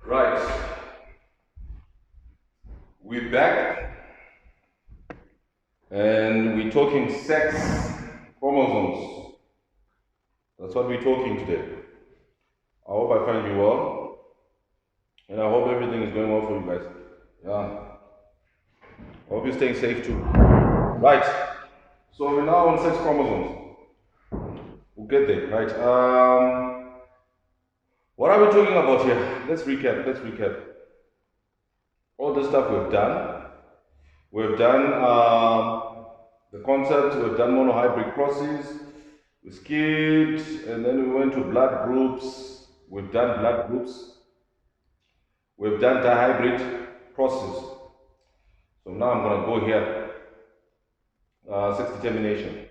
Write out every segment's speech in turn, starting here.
Right, we're back and we're talking sex chromosomes. That's what we're talking today. I hope I find you well and I hope everything is going well for you guys. Yeah, I hope you're staying safe too. Right, so we're now on sex chromosomes. We'll get there, right? What are we talking about here? Let's recap. All the stuff we've done. We've done the concept, we've done monohybrid crosses, we skipped, and then we went to blood groups. We've done blood groups. We've done dihybrid crosses. So now I'm going to go here, sex determination.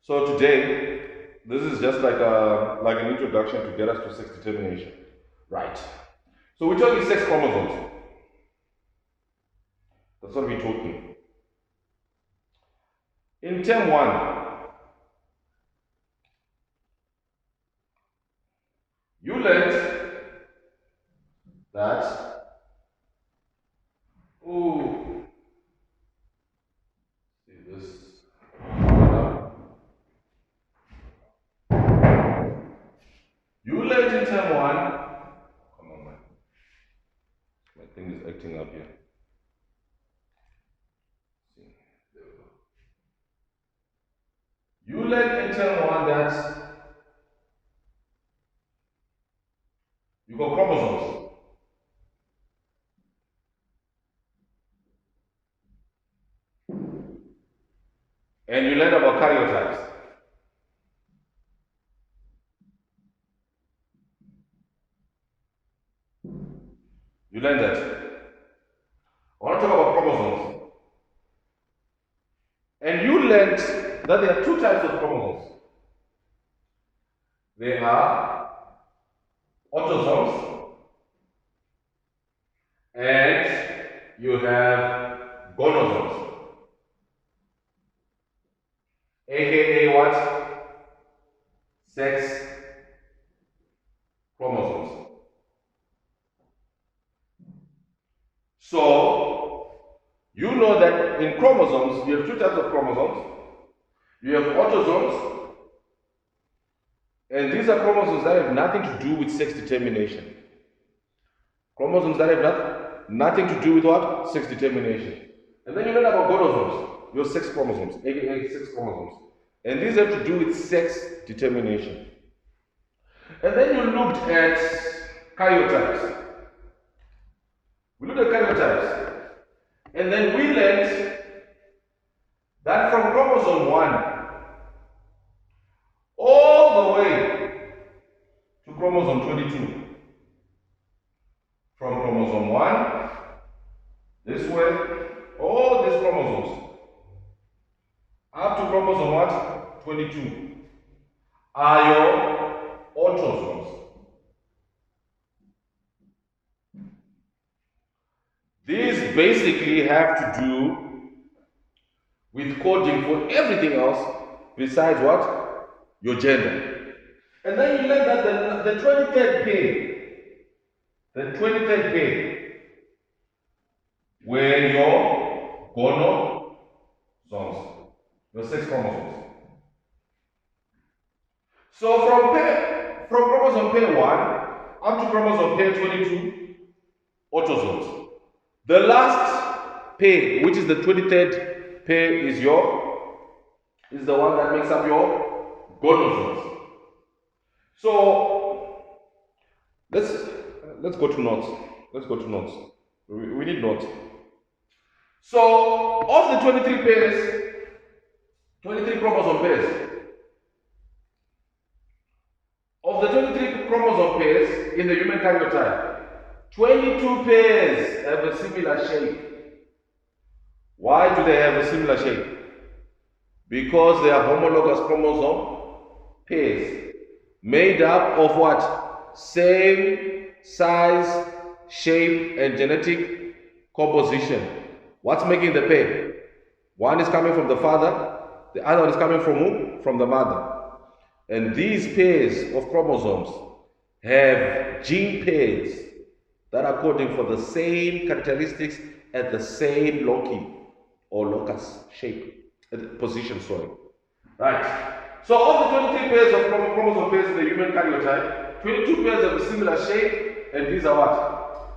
So today, this is just like an introduction to get us to sex determination. Right. So we're talking sex chromosomes. That's what we're talking. In term 1, you learned that see this. You learned in term 1. Come on, man. My thing is acting up here. See, there we go. You learned in term 1 that you got chromosomes. And you learned about karyotypes. You learned that. I want to talk about chromosomes. And you learned that there are two types of chromosomes. There are autosomes and you have gonosomes. AKA what? Sex chromosomes. So, you know that in chromosomes, you have two types of chromosomes. You have autosomes, and these are chromosomes that have nothing to do with sex determination. Chromosomes that have nothing to do with what? Sex determination. And then you learn about gonosomes, your sex chromosomes, aka sex chromosomes. And these have to do with sex determination. And then you looked at karyotypes. We looked at karyotypes. And then we learned that from chromosome 1 all the way to chromosome 22. From chromosome 1, this way, all these chromosomes, up to chromosome what? 22, are your autosomes. These basically have to do with coding for everything else besides what? Your gender. And then you learn that the 23rd pair were your gonosomes, your sex chromosomes. So from chromosome pair 1 up to chromosome pair 22, autosomes. The last pair, which is the 23rd pair, is the one that makes up your gonosomes. So let's go to notes. We need notes. So of the 23 pairs, 23 chromosome pairs, of the 23 chromosome pairs in the human karyotype, 22 pairs have a similar shape. Why do they have a similar shape? Because they are homologous chromosome pairs made up of what? Same size, shape, and genetic composition. What's making the pair? One is coming from the father, the other one is coming from who? From the mother. And these pairs of chromosomes have gene pairs that are coding for the same characteristics at the same loci or locus shape, position, sorry. Right. So of the 23 pairs of chromosome pairs in the human karyotype, 22 pairs have a similar shape, and these are what?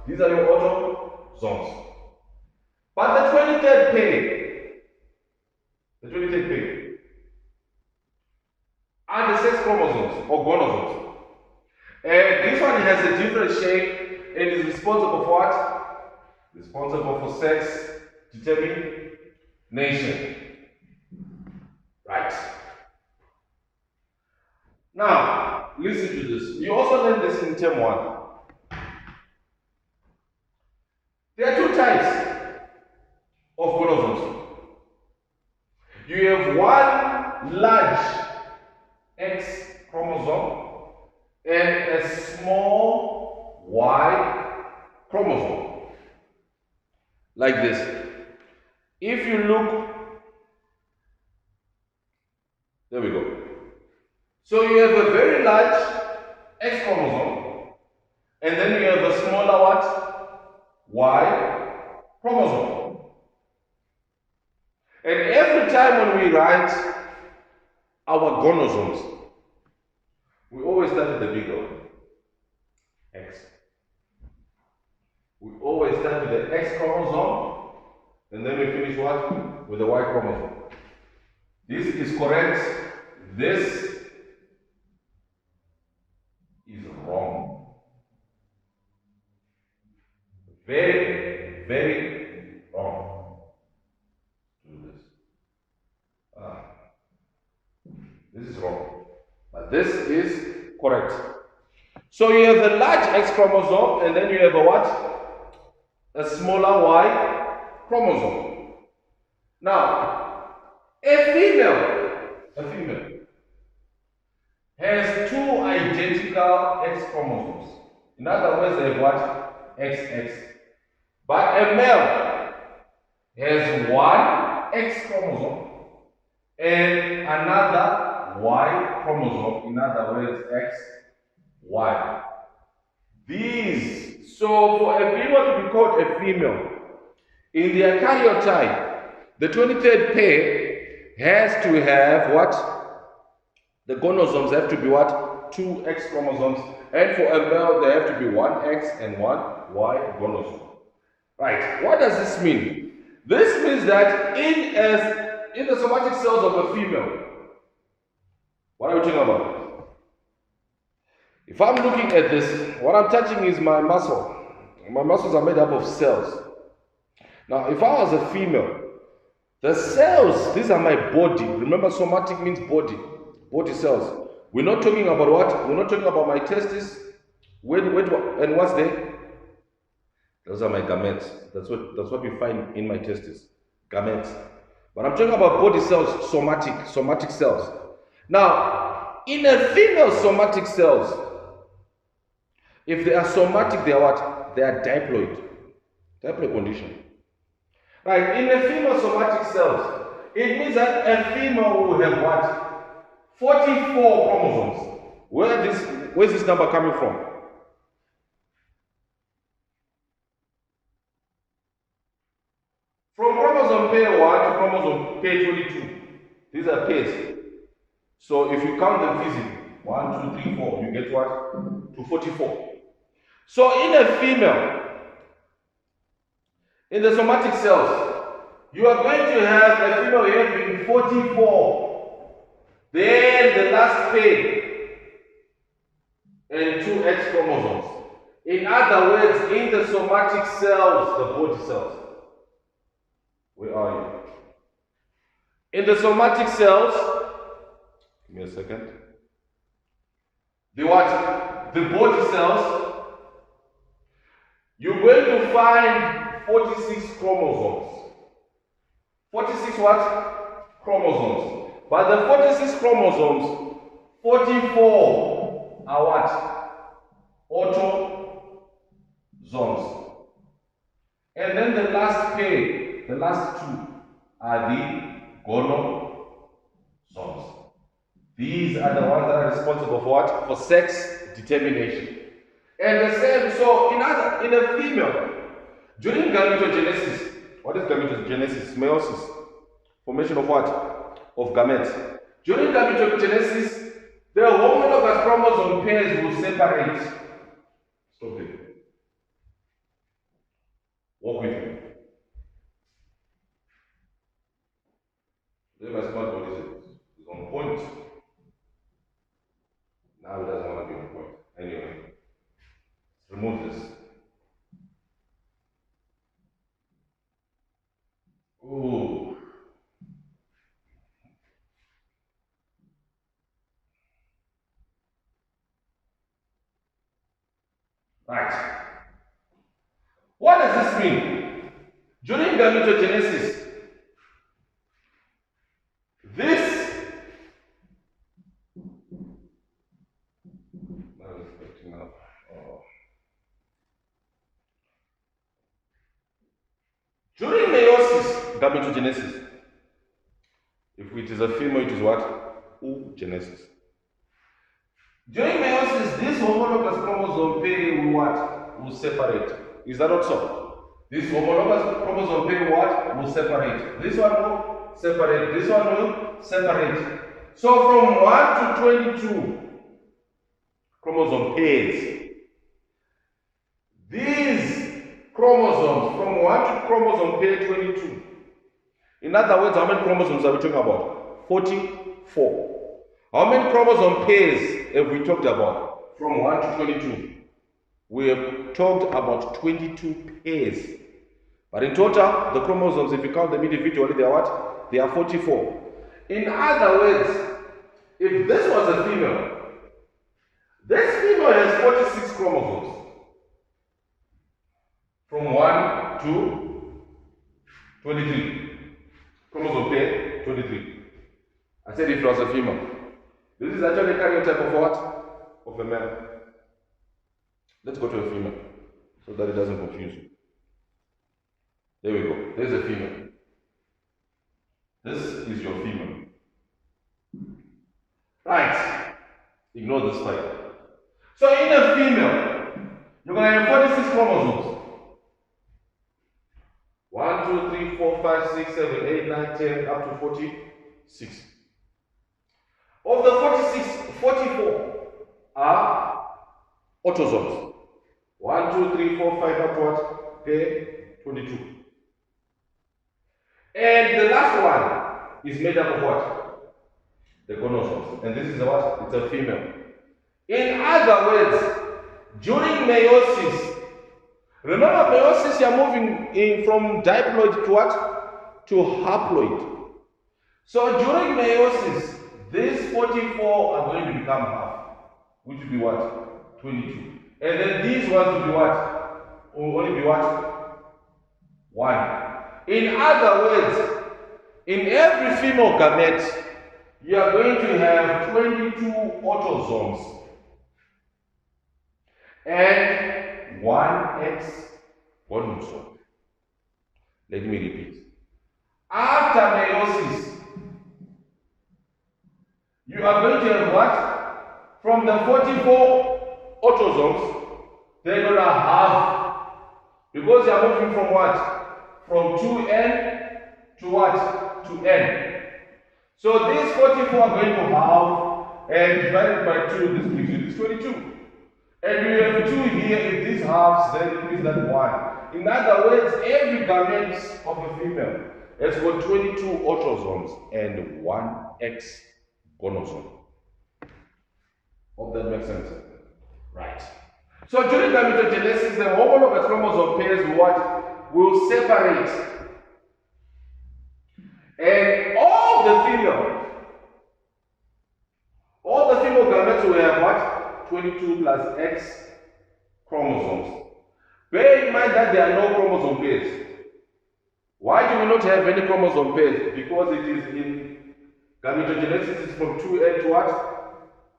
These are your autosomes. But the 23rd pair are the sex chromosomes or gonosomes. And this one has a different shape and is responsible for what? Responsible for sex determination. Right. Now, listen to this. You also learned this in term 1. There are 2 types of gonosomes. You have one large X chromosome and a small Y chromosome. Like this. If you look, there we go. So you have a very large X chromosome, and then you have a smaller what? Y chromosome. And every time when we write our gonosomes, we always start with the bigger one, X. We always start with the X chromosome, and then we finish what? With the Y chromosome. This is correct. This is wrong. Very, very wrong. Do this. This is wrong. But this is correct. So you have a large X chromosome and then you have a what? A smaller Y chromosome. Now, a female has 2 identical X chromosomes. In other words, they have what? XX. But a male has 1 X chromosome and another Y chromosome. In other words, XY. These, so for a female to be called a female, in their karyotype, the 23rd pair has to have what? The gonosomes have to be what? 2 X chromosomes, and for a male there have to be 1 X and 1 Y gonosome. Right, what does this mean? This means that in the somatic cells of a female, what are we talking about? If I'm looking at this, what I'm touching is my muscle. My muscles are made up of cells. Now, if I was a female, the cells, these are my body. Remember, somatic means body. Body cells. We're not talking about what? We're not talking about my testes. And what's there? Those are my gametes. That's what we find in my testes. Gametes. But I'm talking about body cells, somatic cells. Now, in a female somatic cells, if they are somatic, they are what? They are diploid. Diploid condition. Right, in a female somatic cells, it means that a female will have what? 44 chromosomes. Where's this number coming from? From chromosome pair 1 to chromosome pair 22. These are pairs. So if you count them physically, 1, 2, 3, 4, you get what? To 44. So in a female, in the somatic cells, you are going to have a female having 44. Then the last pair and 2 X chromosomes. In other words, in the somatic cells, the body cells. Where are you? In the somatic cells, give me a second. The what? The body cells, you're going to find 46 chromosomes. 46 what? Chromosomes. But the 46 chromosomes, 44 are what? Autosomes. And then the last pair, the last 2 are the gonosomes. These are the ones that are responsible for what? For sex determination. And the same, so in a female, during gametogenesis, what is gametogenesis? Meiosis. Formation of what? Of gametes. During gametogenesis, the homologous chromosome pairs will separate. Stop it. Walk with me. My smart body is on point. Now it doesn't want to be on point. Anyway, remove this. Ooh. Right. What does this mean? During gametogenesis, this during meiosis, gametogenesis, if it is a female, it is what? Oogenesis. During meiosis, this homologous chromosome pair will what? Will separate. Is that also? This homologous chromosome pair what? Will separate. This one will separate. This one will separate. So from 1 to 22 chromosome pairs, these chromosomes from 1 to chromosome pair 22. In other words, how many chromosomes are we talking about? 44. How many chromosome pairs have we talked about? From 1 to 22. We have talked about 22 pairs. But in total, the chromosomes, if you count them individually, they are what? They are 44. In other words, if this was a female, this female has 46 chromosomes. From 1 to 23. Chromosome pair 23. I said if it was a female. This is actually a karyotype of what? Of a male. Let's go to a female so that it doesn't confuse you. There we go. There's a female. This is your female. Right. Ignore this part. So in a female, you're going to have 46 chromosomes. 1, 2, 3, 4, 5, 6, 7, 8, 9, 10, up to 46. Of the 46, 44 are autosomes. 1, 2, 3, 4, 5, up to what? Pair 22. And the last one is made up of what? The chromosomes. And this is a what? It's a female. In other words, during meiosis, remember meiosis, you are moving in from diploid to what? To haploid. So during meiosis, these 44 are going to become half, which will be what? 22. And then these ones will be what? Will only be what? 1. In other words, in every female gamete, you are going to have 22 autosomes and 1 X chromosome. Let me repeat. After meiosis, you are going to have what? From the 44 autosomes, they're going to have, because you are moving from what? From 2n to what? To n. So these 44 are going to halve, and divided by 2, this gives you this 22. And we have 2 here. If this halves, then it means that 1. In other words, every gamete of a female has got 22 autosomes and 1 X chromosome. Hope that makes sense. Right. So during gametogenesis, the homologous chromosome pairs will separate. And all the female gametes will have what? 22 plus X chromosomes. Bear in mind that there are no chromosome pairs. Why do we not have any chromosome pairs? Because it is in gametogenesis, it's from 2n to what?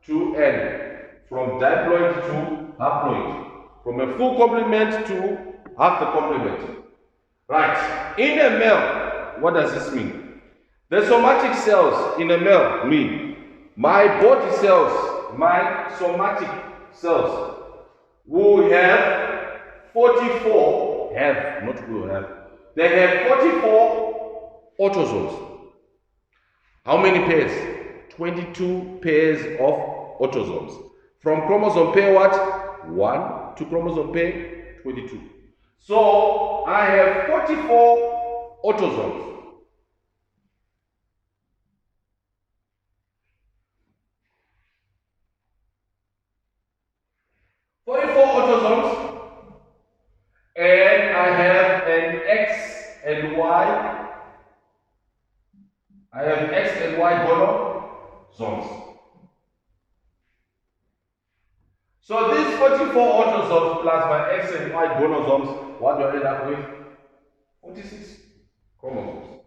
2n. From diploid to haploid. From a full complement to half the complement. Right. In a male, what does this mean? The somatic cells in a male mean my body cells, my somatic cells will have 44, have, not will have, they have 44 autosomes. How many pairs? 22 pairs of autosomes. From chromosome pair what? 1 to chromosome pair 22. So I have 44 autosomes. And I have an X and Y. I have X and Y chromosomes. So these 44 autosomes plus my X and Y chromosomes, what do I end up with? 46 chromosomes.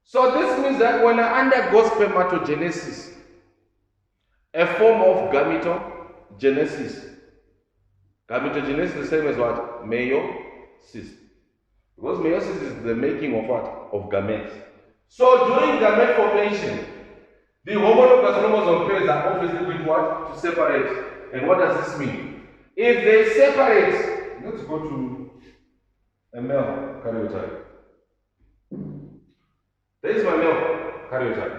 So this means that when I undergo spermatogenesis, a form of gametogenesis, gametogenesis is the same as what? Meiosis. Because meiosis is the making of what? Of gametes. So during gamete formation, the homologous chromosome pairs are obviously going to what? To separate. And what does this mean? If they separate, let's go to a male karyotype. There is my male karyotype.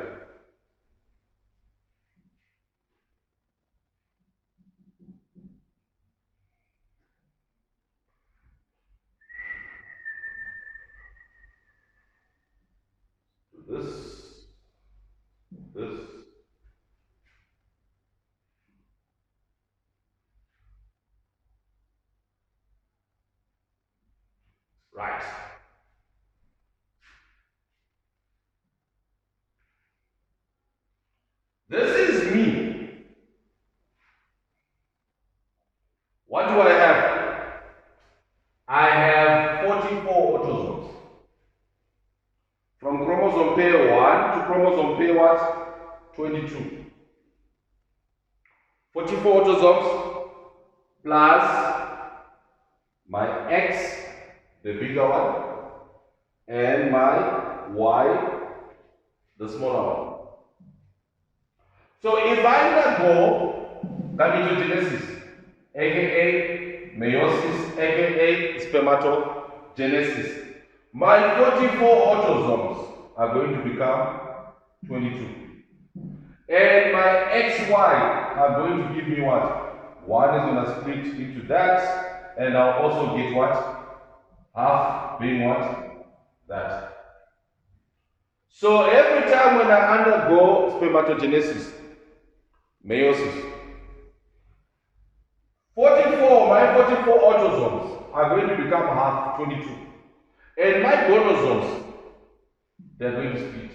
This. Right. This is me. What do I have? I have 44 autosomes. From chromosome pair 1 to chromosome pair what? 22. 44 autosomes plus my X, the bigger one, and my Y, the smaller one. So if I undergo gametogenesis, aka meiosis, aka spermatogenesis, my 44 autosomes are going to become 22. And my XY are going to give me what? One is going to split into that, and I'll also get what? Half being what? That. So every time when I undergo spermatogenesis, meiosis, my 44 autosomes are going to become half 22. And my chromosomes, they're going to split.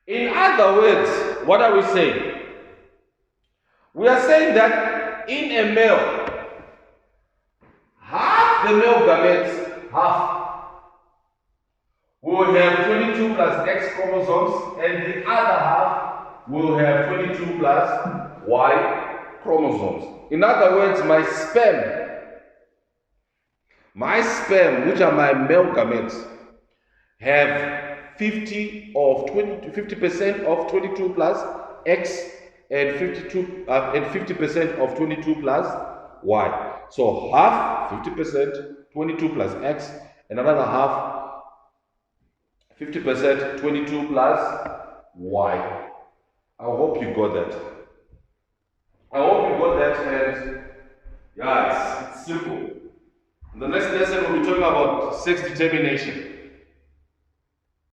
In other words, what are we saying? We are saying that in a male, half the male gametes, half, will have 22 plus X chromosomes, and the other half will have 22 plus Y chromosomes. In other words, my sperm, which are my male gametes, have 50% of 22 plus X and 50% of 22 plus Y. So half 50%, 22 plus X, and another half 50%, 22 plus Y. I hope you got that. And yeah, it's simple. In the next lesson we'll be talking about sex determination.